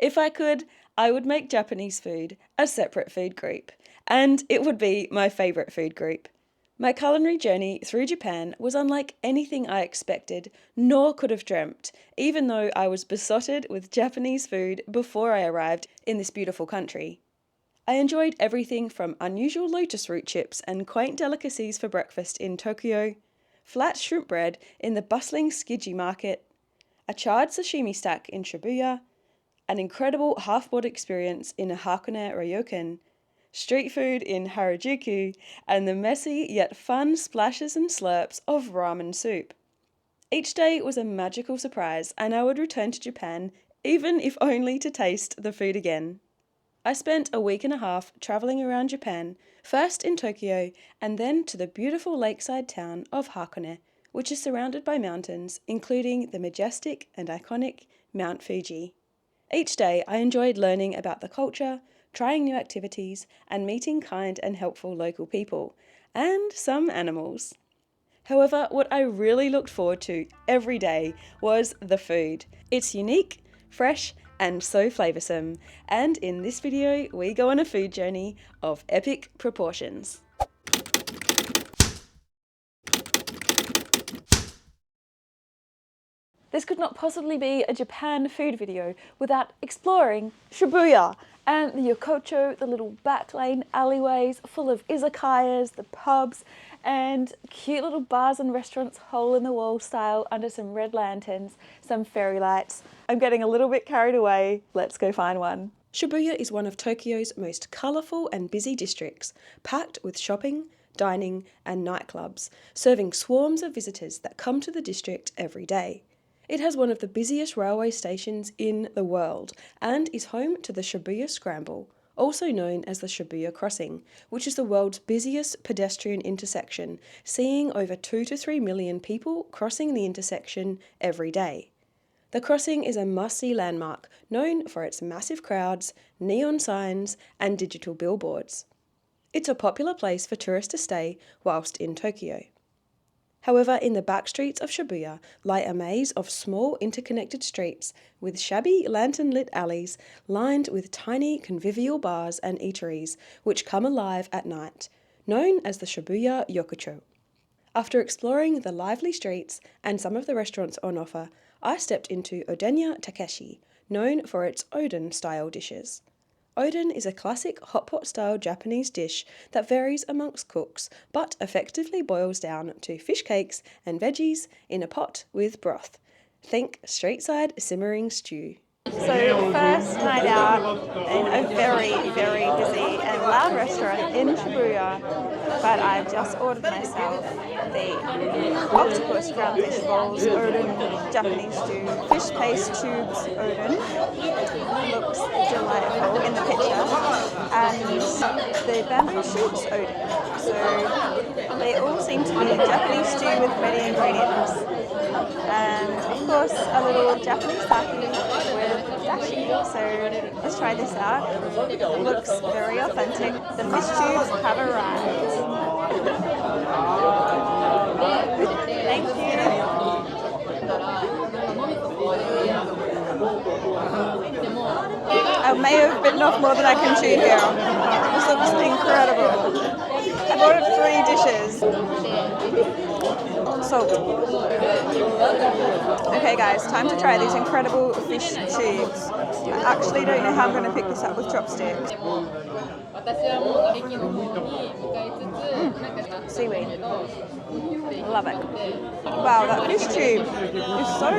If I could, I would make Japanese food a separate food group, and it would be my favourite food group. My culinary journey through Japan was unlike anything I expected, nor could have dreamt, even though I was besotted with Japanese food before I arrived in this beautiful country. I enjoyed everything from unusual lotus root chips and quaint delicacies for breakfast in Tokyo, flat shrimp bread in the bustling Tsukiji market, a charred sashimi stack in Shibuya, an incredible half-board experience in a Hakone ryokan, street food in Harajuku, and the messy yet fun splashes and slurps of ramen soup. Each day was a magical surprise, and I would return to Japan, even if only to taste the food again. I spent a week and a half travelling around Japan, first in Tokyo and then to the beautiful lakeside town of Hakone, which is surrounded by mountains, including the majestic and iconic Mount Fuji. Each day I enjoyed learning about the culture, trying new activities, and meeting kind and helpful local people, and some animals. However, what I really looked forward to every day was the food. It's unique, fresh, and so flavoursome, and in this video we go on a food journey of epic proportions. This could not possibly be a Japan food video without exploring Shibuya and the Yokocho, the little back lane alleyways full of izakayas, the pubs, and cute little bars and restaurants hole in the wall style under some red lanterns, some fairy lights. I'm getting a little bit carried away. Let's go find one. Shibuya is one of Tokyo's most colourful and busy districts, packed with shopping, dining, and nightclubs, serving swarms of visitors that come to the district every day. It has one of the busiest railway stations in the world and is home to the Shibuya Scramble, also known as the Shibuya Crossing, which is the world's busiest pedestrian intersection, seeing over 2 to 3 million people crossing the intersection every day. The crossing is a must-see landmark known for its massive crowds, neon signs, and digital billboards. It's a popular place for tourists to stay whilst in Tokyo. However, in the back streets of Shibuya lie a maze of small interconnected streets with shabby lantern-lit alleys lined with tiny convivial bars and eateries which come alive at night, known as the Omoide Yokocho. After exploring the lively streets and some of the restaurants on offer, I stepped into Oden Takeshi, known for its oden-style dishes. Oden is a classic hotpot-style Japanese dish that varies amongst cooks, but effectively boils down to fish cakes and veggies in a pot with broth. Think street-side simmering stew. So first night out in a very, very busy and loud restaurant in Shibuya, but I've just ordered myself the octopus ground fish balls, oden, Japanese stew, fish paste tubes, oden. Looks delightful in the picture, and the bamboo shoots oden. So they all seem to be a Japanese stew with ready ingredients. And of course a little Japanese sake with dashi. So let's try this out. It looks very authentic. The fish tubes have arrived. Thank you. I may have bitten off more than I can chew here. This looks incredible. I've ordered 3 dishes. Salt. Okay guys, time to try these incredible fish tubes. I actually don't know how I'm going to pick this up with chopsticks. Seaweed. Love it. Wow, that fish tube is so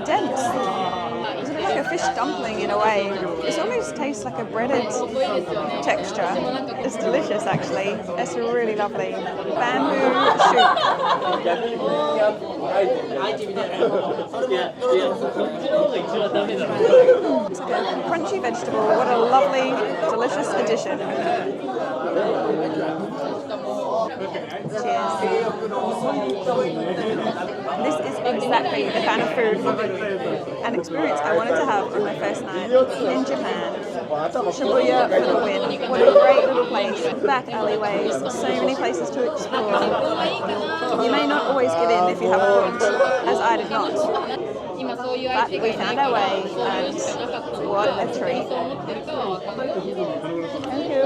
dense. It's a bit like a fish dumpling in a way. It almost tastes like a breaded texture. It's delicious actually. It's really lovely. Bamboo shoot. It's like a crunchy vegetable. What a lovely, delicious addition. Cheers. This is exactly the kind of food and experience I wanted to have on my first night in Japan. Shibuya for the win. What a great little place. Back alleyways, so many places to explore. You may not always get in if you haven't booked, as I did not. But we found our way and What a treat. Thank you.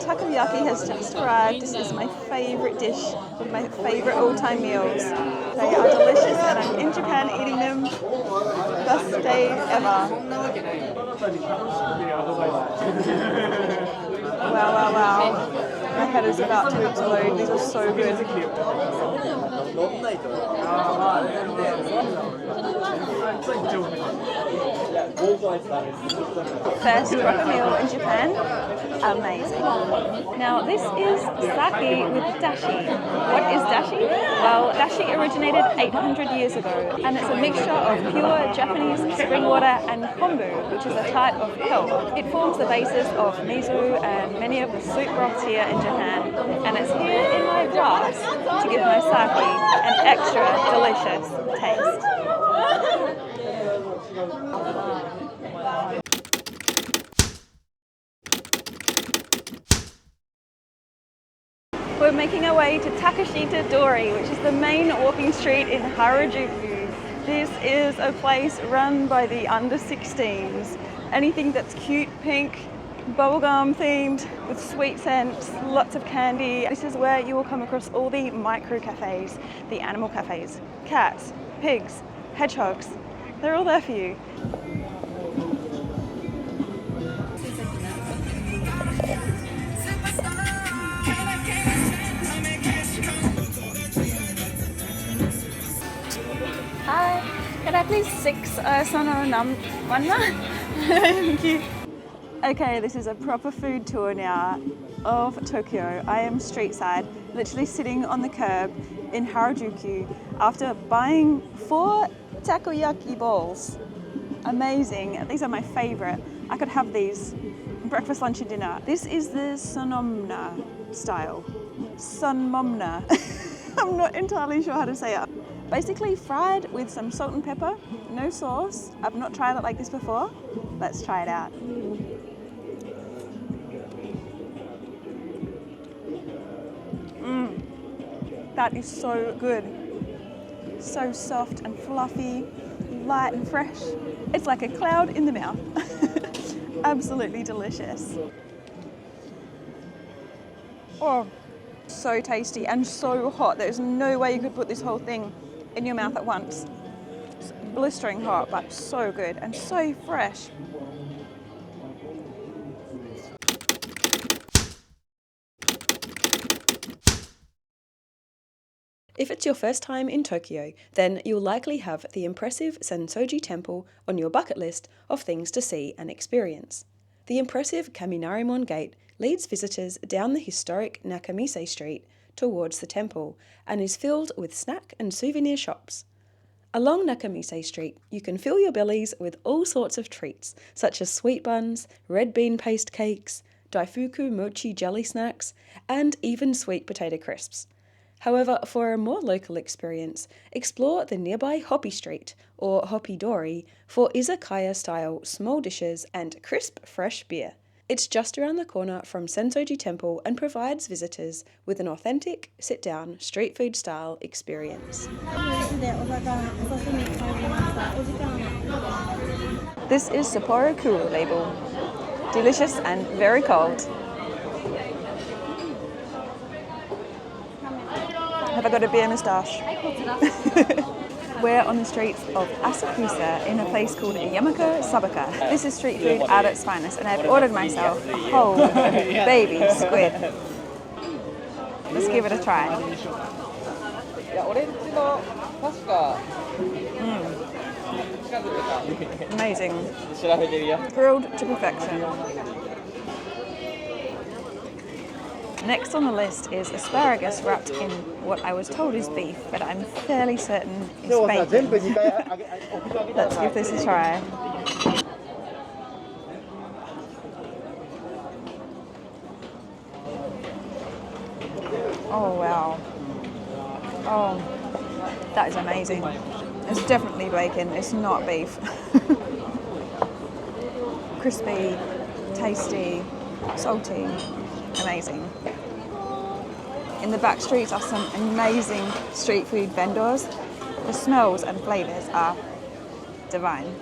Takoyaki has just arrived. This is my favourite dish, one of my favourite all-time meals. They are delicious and I'm in Japan eating them. Best day ever. Wow, wow, wow. My head is about to explode. These are so good. First proper meal in Japan. Amazing. Now this is sake with dashi. What is dashi? Well, dashi originated 800 years ago and it's a mixture of pure Japanese spring water and kombu, which is a type of kelp. It forms the basis of miso and many of the soup broths here in Japan, and it's here in my glass to give my sake an extra delicious taste. We're making our way to Takashita Dori, which is the main walking street in Harajuku. This is a place run by the under 16s. Anything that's cute, pink, bubblegum themed with sweet scents, lots of candy. This is where you will come across all the micro cafes, the animal cafes, cats, pigs, hedgehogs. They're all there for you. Hi, can I please 6 sono nam wanna? Thank you. Okay, this is a proper food tour now of Tokyo. I am street side, literally sitting on the curb in Harajuku after buying 4 takoyaki balls. Amazing. These are my favorite. I could have these breakfast, lunch and dinner. This is the sonomna style. Sonmomna. I'm not entirely sure how to say it. Basically fried with some salt and pepper, no sauce. I've not tried it like this before. Let's try it out. That is so good. So soft and fluffy, light and fresh. It's like a cloud in the mouth. Absolutely delicious. Oh, so tasty and so hot. There's no way you could put this whole thing in your mouth at once. It's blistering hot, but so good and so fresh. If it's your first time in Tokyo, then you'll likely have the impressive Sensoji Temple on your bucket list of things to see and experience. The impressive Kaminarimon Gate leads visitors down the historic Nakamise Street towards the temple and is filled with snack and souvenir shops. Along Nakamise Street, you can fill your bellies with all sorts of treats, such as sweet buns, red bean paste cakes, daifuku mochi jelly snacks, and even sweet potato crisps. However, for a more local experience, explore the nearby Hoppy Street, or Hoppy Dori, for izakaya-style small dishes and crisp, fresh beer. It's just around the corner from Sensoji Temple and provides visitors with an authentic, sit-down, street food-style experience. This is Sapporo Kuru label. Delicious and very cold. Have I got a beer moustache? We're on the streets of Asakusa in a place called Yamako Sabaka. This is street food at its finest, and I've ordered myself a whole baby squid. Let's give it a try. Amazing. Grilled to perfection. Next on the list is asparagus wrapped in what I was told is beef, but I'm fairly certain it's bacon. Let's give this a try. Oh wow. Oh, that is amazing. It's definitely bacon, it's not beef. Crispy, tasty, salty, amazing. In the back streets are some amazing street food vendors. The smells and flavours are divine.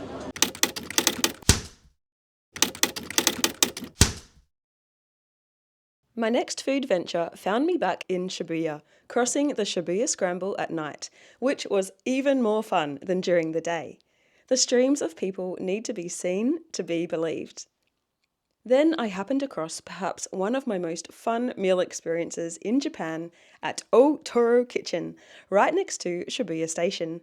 My next food venture found me back in Shibuya, crossing the Shibuya Scramble at night, which was even more fun than during the day. The streams of people need to be seen to be believed. Then I happened across perhaps one of my most fun meal experiences in Japan at Otoro Kitchen, right next to Shibuya Station.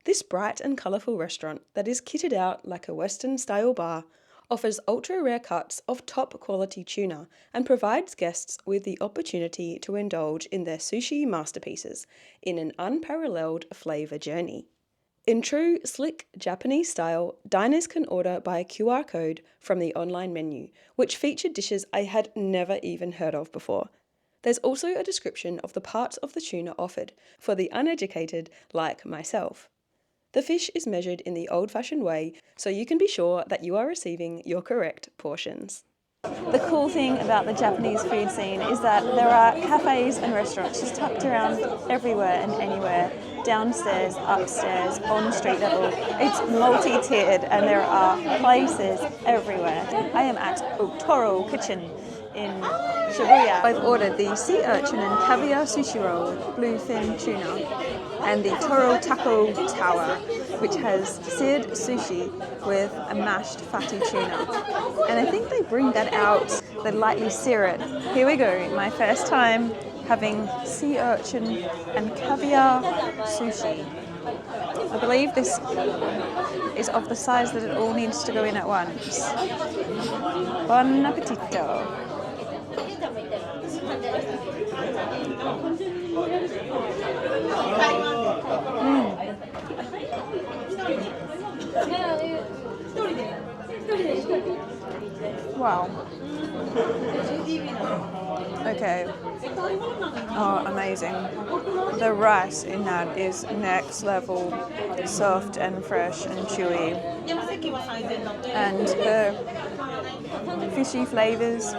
This bright and colourful restaurant that is kitted out like a Western-style bar offers ultra-rare cuts of top-quality tuna and provides guests with the opportunity to indulge in their sushi masterpieces in an unparalleled flavour journey. In true slick Japanese style, diners can order by a QR code from the online menu, which featured dishes I had never even heard of before. There's also a description of the parts of the tuna offered for the uneducated like myself. The fish is measured in the old-fashioned way, so you can be sure that you are receiving your correct portions. The cool thing about the Japanese food scene is that there are cafes and restaurants just tucked around everywhere and anywhere, downstairs, upstairs, on street level. It's multi-tiered and there are places everywhere. I am at Otoro Kitchen in Shibuya. I've ordered the sea urchin and caviar sushi roll with bluefin tuna and the toro taco tower, which has seared sushi with a mashed fatty tuna. And I think they bring that out, they lightly sear it. Here we go, my first time having sea urchin and caviar sushi. I believe this is of the size that it all needs to go in at once. Bon appetito! Wow. Okay. Oh, amazing. The rice in that is next level, soft and fresh and chewy. And the fishy flavours,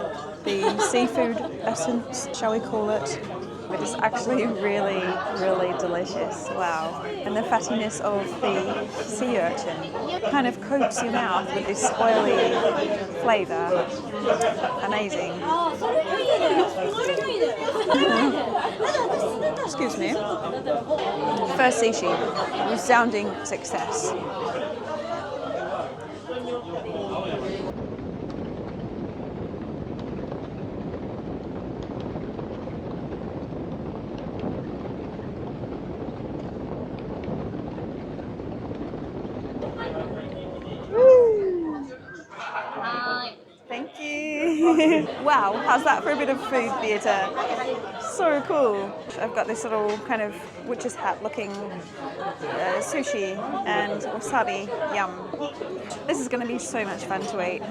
the seafood essence, shall we call it? It is actually really, really delicious. Wow. And the fattiness of the sea urchin kind of coats your mouth with this oily flavour. Amazing. Excuse me. First sushi. Resounding success. Thank you. Wow, how's that for a bit of food theatre? So cool. I've got this little kind of witch's hat looking sushi and wasabi. Yum. This is going to be so much fun to eat.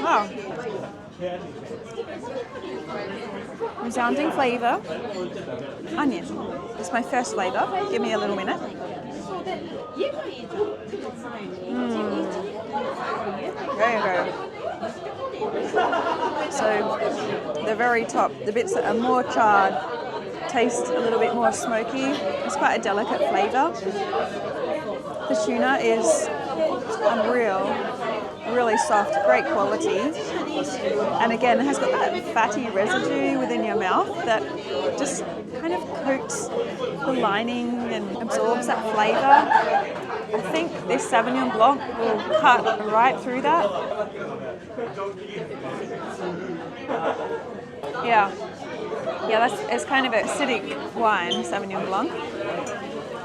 Wow. Resounding flavour. Onion. It's my first flavour. Give me a little minute. Very good. So the very top, the bits that are more charred, taste a little bit more smoky. It's quite a delicate flavour. The tuna is unreal, really soft, great quality. And again, it has got that fatty residue within your mouth that just kind of coats the lining and absorbs that flavour. I think this Sauvignon Blanc will cut right through that. Yeah, it's kind of an acidic wine, Sauvignon Blanc.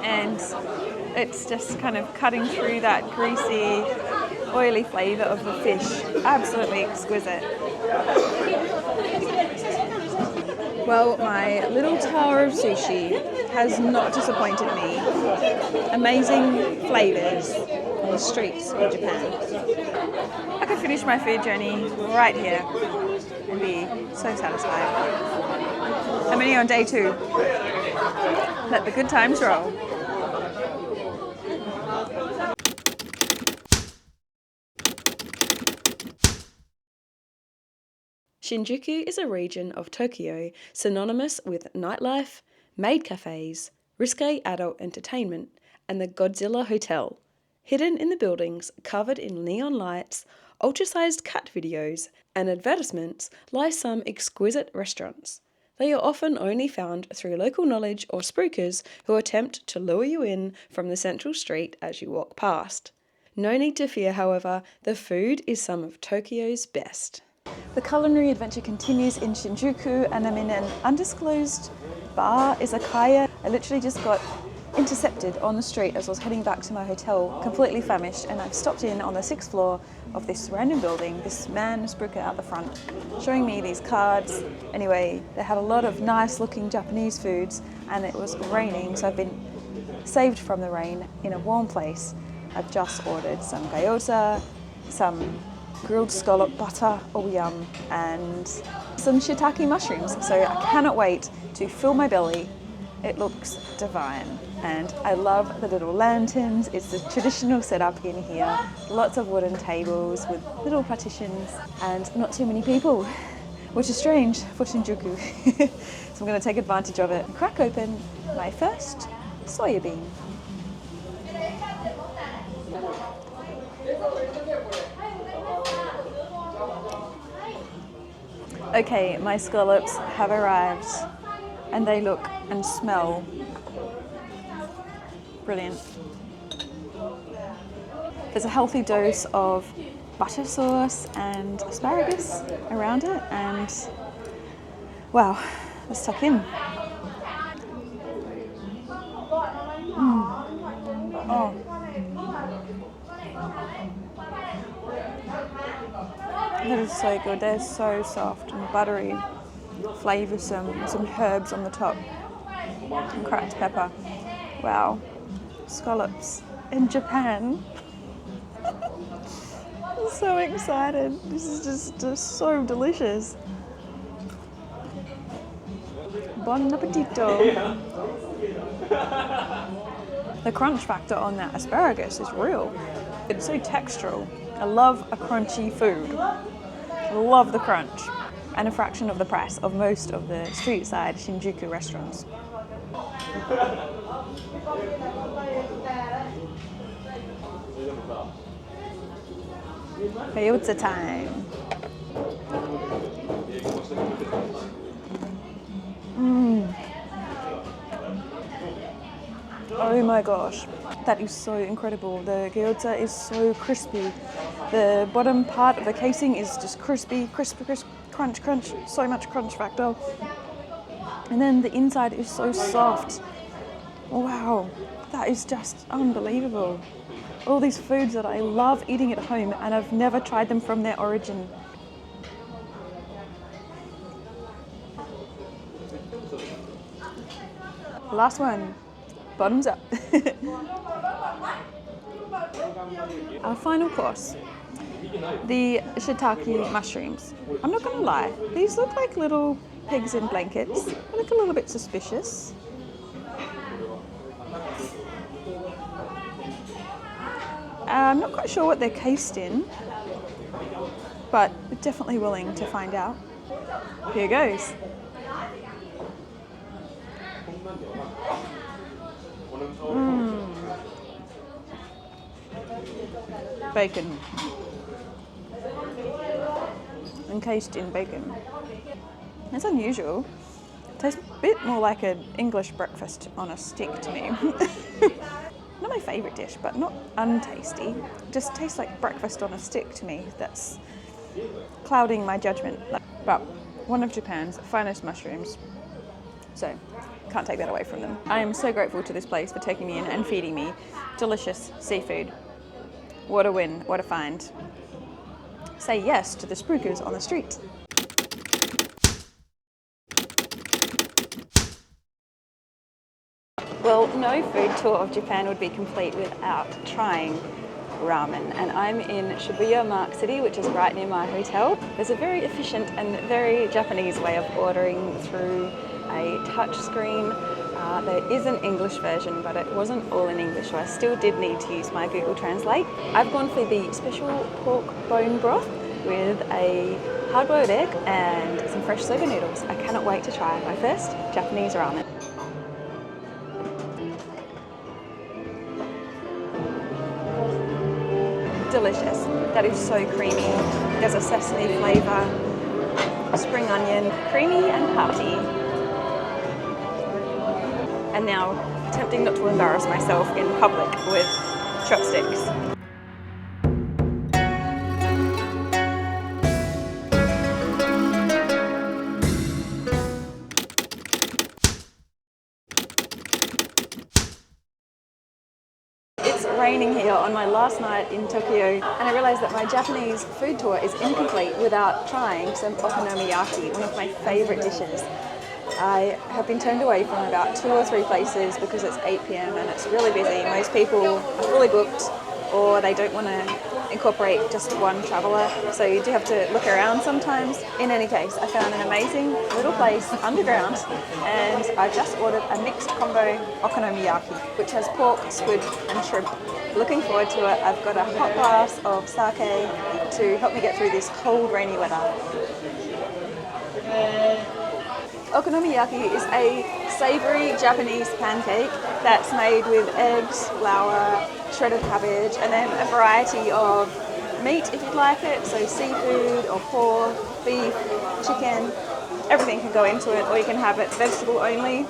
And it's just kind of cutting through that greasy, oily flavour of the fish. Absolutely exquisite. Well, my little tower of sushi has not disappointed me. Amazing flavours on the streets of Japan. I could finish my food journey right here and be so satisfied. I'm only on day 2. Let the good times roll. Shinjuku is a region of Tokyo synonymous with nightlife, maid cafes, risque adult entertainment, and the Godzilla Hotel. Hidden in the buildings covered in neon lights, ultra-sized cat videos, and advertisements lie some exquisite restaurants. They are often only found through local knowledge or spookers who attempt to lure you in from the central street as you walk past. No need to fear, however, the food is some of Tokyo's best. The culinary adventure continues in Shinjuku, and I'm in an undisclosed bar, izakaya. I literally just got intercepted on the street as I was heading back to my hotel, completely famished, and I've stopped in on the 6th floor of this random building. This man spruika out the front, showing me these cards. Anyway, they had a lot of nice looking Japanese foods, and it was raining, so I've been saved from the rain in a warm place. I've just ordered some gyoza, some grilled scallop butter, oh yum, and some shiitake mushrooms. So I cannot wait to fill my belly. It looks divine, and I love the little lanterns. It's the traditional setup in here. Lots of wooden tables with little partitions and not too many people, which is strange for Shinjuku. So I'm going to take advantage of it and crack open my first soya bean. Okay, my scallops have arrived, and they look and smell brilliant. There's a healthy dose of butter sauce and asparagus around it, and wow, let's tuck in. Oh. That is so good. They're so soft and buttery, flavoursome, some herbs on the top, and cracked pepper. Wow, scallops in Japan. I'm so excited. This is just so delicious. Bon appetito. The crunch factor on that asparagus is real. It's so textural. I love a crunchy food. I love the crunch. And a fraction of the price of most of the street side Shinjuku restaurants. Gyoza time. Oh my gosh, that is so incredible. The gyoza is so crispy. The bottom part of the casing is just crispy, crunch, so much crunch factor. And then the inside is so soft. Wow, that is just unbelievable. All these foods that I love eating at home, and I've never tried them from their origin. Last one, bottoms up. Our final course, the shiitake mushrooms. I'm not gonna lie, these look like little pigs in blankets. They look a little bit suspicious. I'm not quite sure what they're cased in, but definitely willing to find out. Here goes. Bacon. Encased in bacon. It's unusual. It tastes a bit more like an English breakfast on a stick to me. Not my favourite dish, but not untasty. It just tastes like breakfast on a stick to me. That's clouding my judgment. But one of Japan's finest mushrooms. So, can't take that away from them. I am so grateful to this place for taking me in and feeding me delicious seafood. What a win, what a find. Say yes to the spruikers on the street. Well, no food tour of Japan would be complete without trying ramen, and I'm in Shibuya Mark City, which is right near my hotel. There's a very efficient and very Japanese way of ordering through a touch screen. There is an English version, but it wasn't all in English, so I still did need to use my Google Translate. I've gone for the special pork bone broth, with a hard-boiled egg and some fresh soba noodles. I cannot wait to try my first Japanese ramen. Delicious. That is so creamy. There's a sesame flavour, spring onion, creamy and hearty. And now, attempting not to embarrass myself in public with chopsticks. It's raining here on my last night in Tokyo, and I realised that my Japanese food tour is incomplete without trying some okonomiyaki, one of my favourite dishes. I have been turned away from about 2 or 3 places because it's 8 p.m. and it's really busy. Most people are fully booked or they don't want to incorporate just one traveller, so you do have to look around sometimes. In any case, I found an amazing little place underground and I just ordered a mixed combo okonomiyaki, which has pork, squid and shrimp. Looking forward to it. I've got a hot glass of sake to help me get through this cold, rainy weather. Okonomiyaki is a savoury Japanese pancake that's made with eggs, flour, shredded cabbage, and then a variety of meat if you'd like it, so seafood or pork, beef, chicken, everything can go into it, or you can have it vegetable only.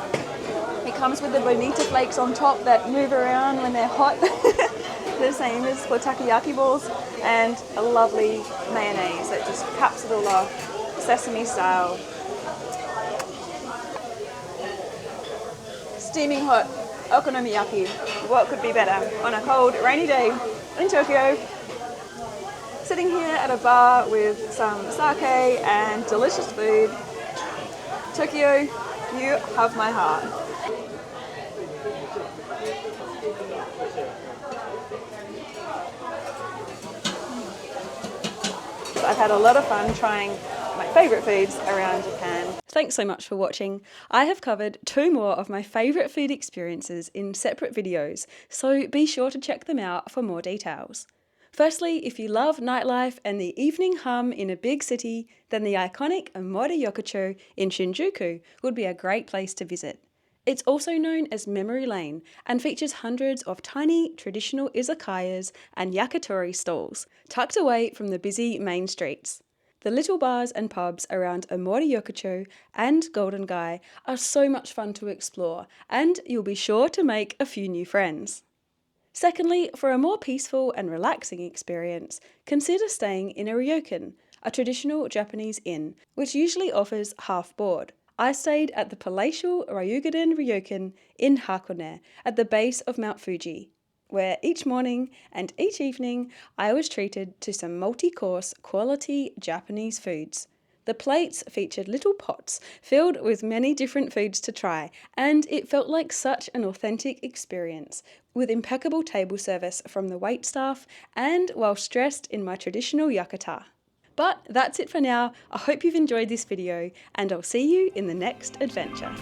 It comes with the bonita flakes on top that move around when they're hot, the same as for takoyaki balls, and a lovely mayonnaise that just caps it all off, sesame style. Steaming hot okonomiyaki. What could be better on a cold, rainy day in Tokyo? Sitting here at a bar with some sake and delicious food. Tokyo, you have my heart. So I've had a lot of fun trying my favourite foods around Japan. Thanks so much for watching. I have covered 2 more of my favourite food experiences in separate videos, so be sure to check them out for more details. Firstly, if you love nightlife and the evening hum in a big city, then the iconic Omoide Yokocho in Shinjuku would be a great place to visit. It's also known as Memory Lane and features hundreds of tiny traditional izakayas and yakitori stalls tucked away from the busy main streets. The little bars and pubs around Omoide Yokocho and Golden Gai are so much fun to explore, and you'll be sure to make a few new friends. Secondly, for a more peaceful and relaxing experience, consider staying in a ryokan, a traditional Japanese inn, which usually offers half board. I stayed at the palatial Ryugaden Ryokan in Hakone at the base of Mount Fuji, where each morning and each evening I was treated to some multi-course quality Japanese foods. The plates featured little pots filled with many different foods to try, and it felt like such an authentic experience, with impeccable table service from the waitstaff and whilst dressed in my traditional yukata. But that's it for now. I hope you've enjoyed this video and I'll see you in the next adventure.